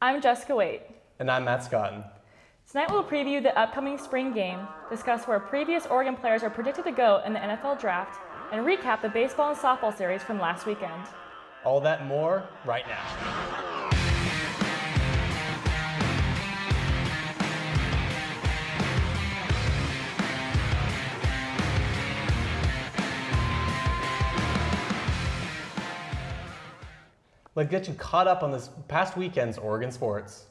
I'm Jessica Waite. And I'm Matt Scotton. Tonight we'll preview the upcoming spring game, discuss where previous Oregon players are predicted to go in the NFL draft, and recap the baseball and softball series from last weekend. All that and more right now. Let's get you caught up on this past weekend's Oregon sports.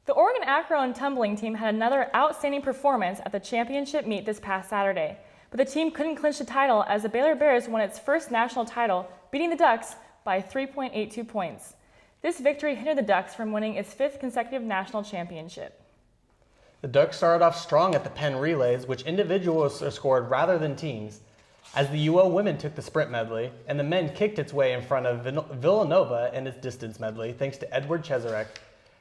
The Oregon acro and tumbling team had another outstanding performance at the championship meet this past Saturday, but the team couldn't clinch the title as the Baylor Bears won its first national title, beating the Ducks by 3.82 points. This victory hindered the Ducks from winning its fifth consecutive national championship. The Ducks started off strong at the Penn relays, which individuals scored rather than teams, as the UO women took the sprint medley, and the men kicked its way in front of Villanova in its distance medley thanks to Edward Cheserek.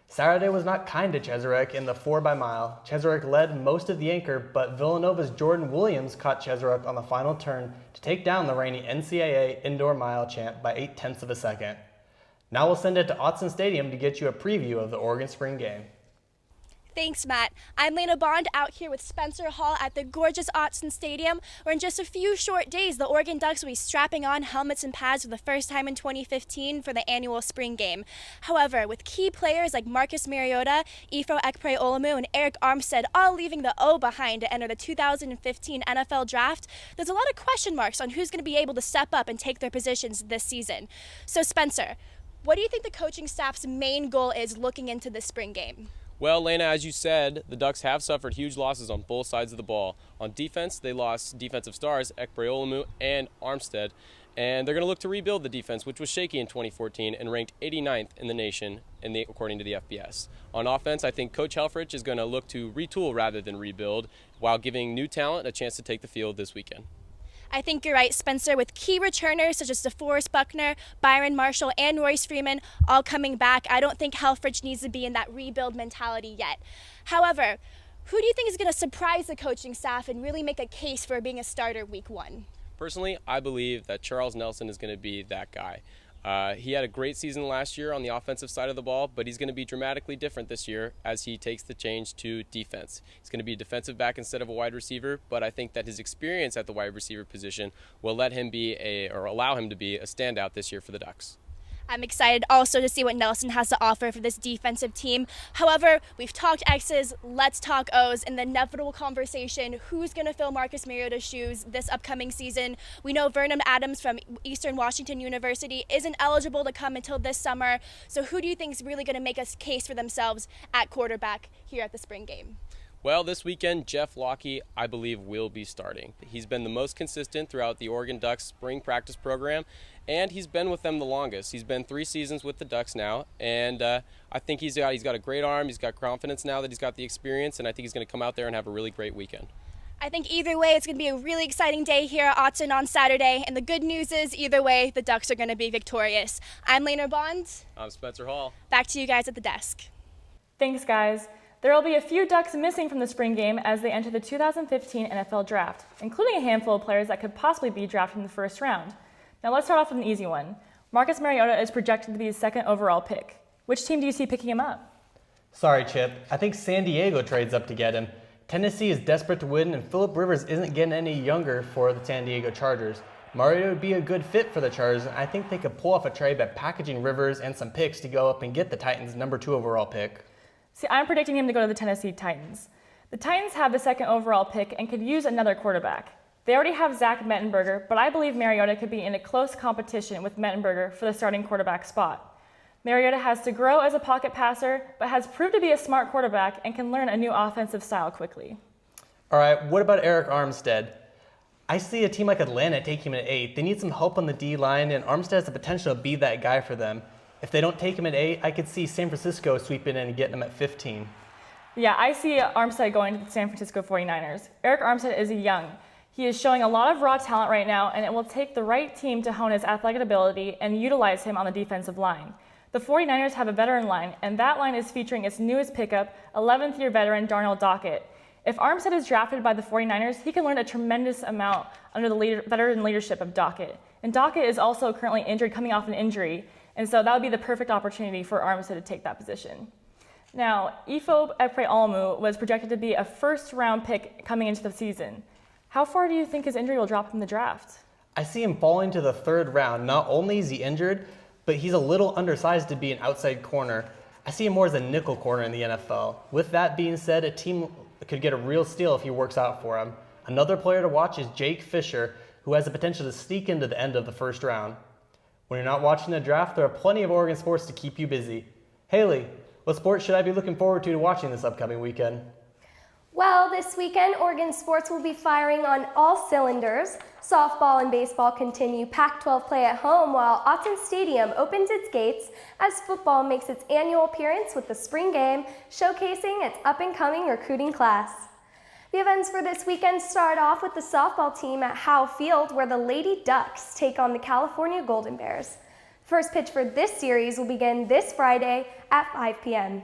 Saturday was not kind to Cheserek in the 4x-mile. Cheserek led most of the anchor, but Villanova's Jordan Williams caught Cheserek on the final turn to take down the reigning NCAA indoor mile champ by 0.8 of a second. Now we'll send it to Autzen Stadium to get you a preview of the Oregon spring game. Thanks, Matt. I'm Lena Bond out here with Spencer Hall at the gorgeous Autzen Stadium, where in just a few short days, the Oregon Ducks will be strapping on helmets and pads for the first time in 2015 for the annual spring game. However, with key players like Marcus Mariota, Ifo Ekpre-Olumu, and Eric Armstead all leaving the O behind to enter the 2015 NFL Draft, there's a lot of question marks on who's going to be able to step up and take their positions this season. So, Spencer, what do you think the coaching staff's main goal is looking into this spring game? Well, Lena, as you said, the Ducks have suffered huge losses on both sides of the ball. On defense, they lost defensive stars Ekpre-Olumu and Armstead, and they're going to look to rebuild the defense, which was shaky in 2014 and ranked 89th in the nation according to the FBS. On offense, I think Coach Helfrich is going to look to retool rather than rebuild while giving new talent a chance to take the field this weekend. I think you're right, Spencer, with key returners such as DeForest Buckner, Byron Marshall, and Royce Freeman all coming back. I don't think Helfrich needs to be in that rebuild mentality yet. However, who do you think is going to surprise the coaching staff and really make a case for being a starter week one? Personally, I believe that Charles Nelson is going to be that guy. He had a great season last year on the offensive side of the ball, but he's going to be dramatically different this year as he takes the change to defense. He's going to be a defensive back instead of a wide receiver, but I think that his experience at the wide receiver position will let him allow him to be a standout this year for the Ducks. I'm excited also to see what Nelson has to offer for this defensive team. However, we've talked X's, let's talk O's, and the inevitable conversation, who's going to fill Marcus Mariota's shoes this upcoming season. We know Vernon Adams from Eastern Washington University isn't eligible to come until this summer, so who do you think is really going to make a case for themselves at quarterback here at the spring game? Well, this weekend, Jeff Locke, I believe, will be starting. He's been the most consistent throughout the Oregon Ducks spring practice program, and he's been with them the longest. He's been 3 seasons with the Ducks now, and I think he's got a great arm. He's got confidence now that he's got the experience, and I think he's going to come out there and have a really great weekend. I think either way, it's going to be a really exciting day here at Autzen on Saturday, and the good news is, either way, the Ducks are going to be victorious. I'm Lena Bond. I'm Spencer Hall. Back to you guys at the desk. Thanks, guys. There will be a few Ducks missing from the spring game as they enter the 2015 NFL Draft, including a handful of players that could possibly be drafted in the first round. Now let's start off with an easy one. Marcus Mariota is projected to be the 2nd overall pick. Which team do you see picking him up? Sorry, Chip. I think San Diego trades up to get him. Tennessee is desperate to win, and Phillip Rivers isn't getting any younger for the San Diego Chargers. Mariota would be a good fit for the Chargers, and I think they could pull off a trade by packaging Rivers and some picks to go up and get the Titans' number 2 overall pick. See, I'm predicting him to go to the Tennessee Titans. The Titans have the 2nd overall pick and could use another quarterback. They already have Zach Mettenberger, but I believe Mariota could be in a close competition with Mettenberger for the starting quarterback spot. Mariota has to grow as a pocket passer, but has proved to be a smart quarterback and can learn a new offensive style quickly. All right, what about Eric Armstead? I see a team like Atlanta take him at 8. They need some help on the D-line, and Armstead has the potential to be that guy for them. If they don't take him at 8, I could see San Francisco sweeping in and getting him at 15. Yeah, I see Armstead going to the San Francisco 49ers. Eric Armstead is young. He is showing a lot of raw talent right now, and it will take the right team to hone his athletic ability and utilize him on the defensive line. The 49ers have a veteran line, and that line is featuring its newest pickup, 11th-year veteran Darnell Dockett. If Armstead is drafted by the 49ers, he can learn a tremendous amount under the veteran leadership of Dockett. And Dockett is also currently injured, coming off an injury, And so that would be the perfect opportunity for Armstead to take that position. Now, Ifo Ekpe-Olomu was projected to be a first-round pick coming into the season. How far do you think his injury will drop him in the draft? I see him falling to the third round. Not only is he injured, but he's a little undersized to be an outside corner. I see him more as a nickel corner in the NFL. With that being said, a team could get a real steal if he works out for him. Another player to watch is Jake Fisher, who has the potential to sneak into the end of the first round. When you're not watching the draft, there are plenty of Oregon sports to keep you busy. Haley, what sports should I be looking forward to watching this upcoming weekend? Well, this weekend, Oregon sports will be firing on all cylinders. Softball and baseball continue Pac-12 play at home while Autzen Stadium opens its gates as football makes its annual appearance with the spring game, showcasing its up-and-coming recruiting class. The events for this weekend start off with the softball team at Howe Field, where the Lady Ducks take on the California Golden Bears. First pitch for this series will begin this Friday at 5 p.m.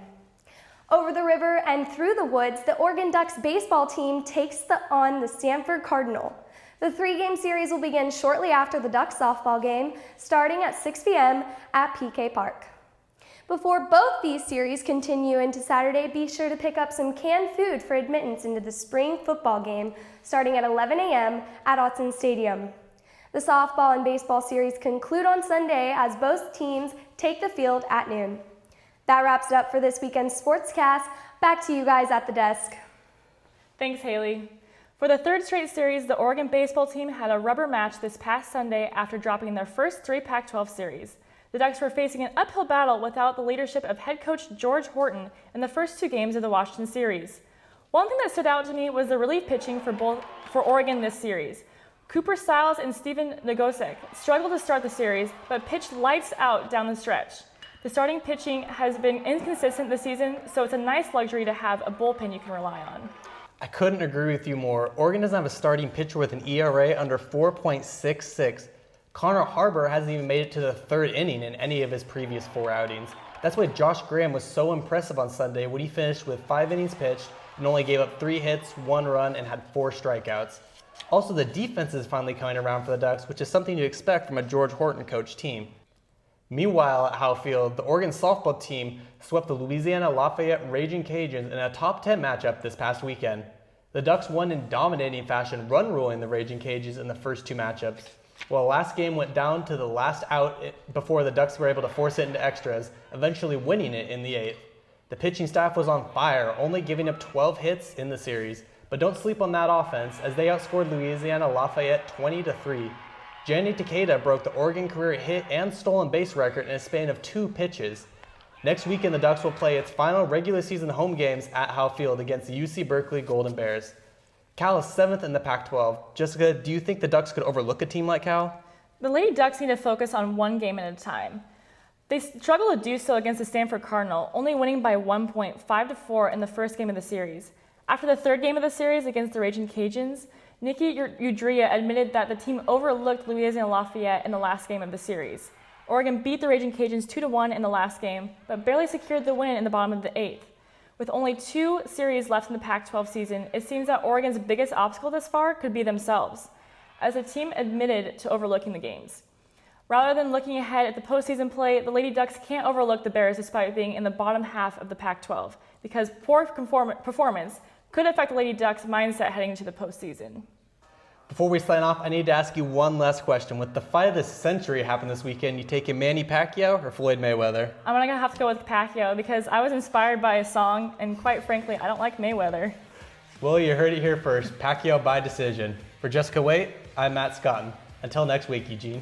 Over the river and through the woods, the Oregon Ducks baseball team takes on the Stanford Cardinal. The three-game series will begin shortly after the Ducks softball game, starting at 6 p.m. at PK Park. Before both these series continue into Saturday, be sure to pick up some canned food for admittance into the spring football game, starting at 11 a.m. at Autzen Stadium. The softball and baseball series conclude on Sunday as both teams take the field at noon. That wraps it up for this weekend's Sportscast. Back to you guys at the desk. Thanks, Haley. For the third straight series, the Oregon baseball team had a rubber match this past Sunday after dropping their first three Pac-12 series. The Ducks were facing an uphill battle without the leadership of head coach George Horton in the first two games of the Washington series. One thing that stood out to me was the relief pitching for Oregon this series. Cooper Stiles and Steven Nagosek struggled to start the series, but pitched lights out down the stretch. The starting pitching has been inconsistent this season, so it's a nice luxury to have a bullpen you can rely on. I couldn't agree with you more. Oregon doesn't have a starting pitcher with an ERA under 4.66. Connor Harbor hasn't even made it to the third inning in any of his previous four outings. That's why Josh Graham was so impressive on Sunday when he finished with 5 innings pitched and only gave up 3 hits, 1 run, and had 4 strikeouts. Also, the defense is finally coming around for the Ducks, which is something you expect from a George Horton coached team. Meanwhile, at Howe Field, the Oregon softball team swept the Louisiana Lafayette Raging Cajuns in a top 10 matchup this past weekend. The Ducks won in dominating fashion, run-ruling the Raging Cajuns in the first 2 matchups. While the last game went down to the last out before the Ducks were able to force it into extras, eventually winning it in the 8th. The pitching staff was on fire, only giving up 12 hits in the series. But don't sleep on that offense, as they outscored Louisiana Lafayette 20-3. Jenny Takeda broke the Oregon career hit and stolen base record in a span of 2 pitches. Next weekend, the Ducks will play its final regular season home games at Howe Field against the UC Berkeley Golden Bears. Cal is 7th in the Pac-12. Jessica, do you think the Ducks could overlook a team like Cal? The Lady Ducks need to focus on one game at a time. They struggled to do so against the Stanford Cardinal, only winning by 1 point, 5-4 in the first game of the series. After the third game of the series against the Raging Cajuns, Nikki Udria admitted that the team overlooked Louisiana Lafayette in the last game of the series. Oregon beat the Raging Cajuns 2-1 in the last game, but barely secured the win in the bottom of the 8th. With only 2 series left in the Pac-12 season, it seems that Oregon's biggest obstacle this far could be themselves, as the team admitted to overlooking the games. Rather than looking ahead at the postseason play, the Lady Ducks can't overlook the Bears despite being in the bottom half of the Pac-12, because poor performance could affect the Lady Ducks' mindset heading into the postseason. Before we sign off, I need to ask you one last question. With the fight of the century happening this weekend, you taking Manny Pacquiao or Floyd Mayweather? I'm gonna have to go with Pacquiao because I was inspired by a song, and quite frankly, I don't like Mayweather. Well, you heard it here first. Pacquiao by decision. For Jessica Waite, I'm Matt Scotton. Until next week, Eugene.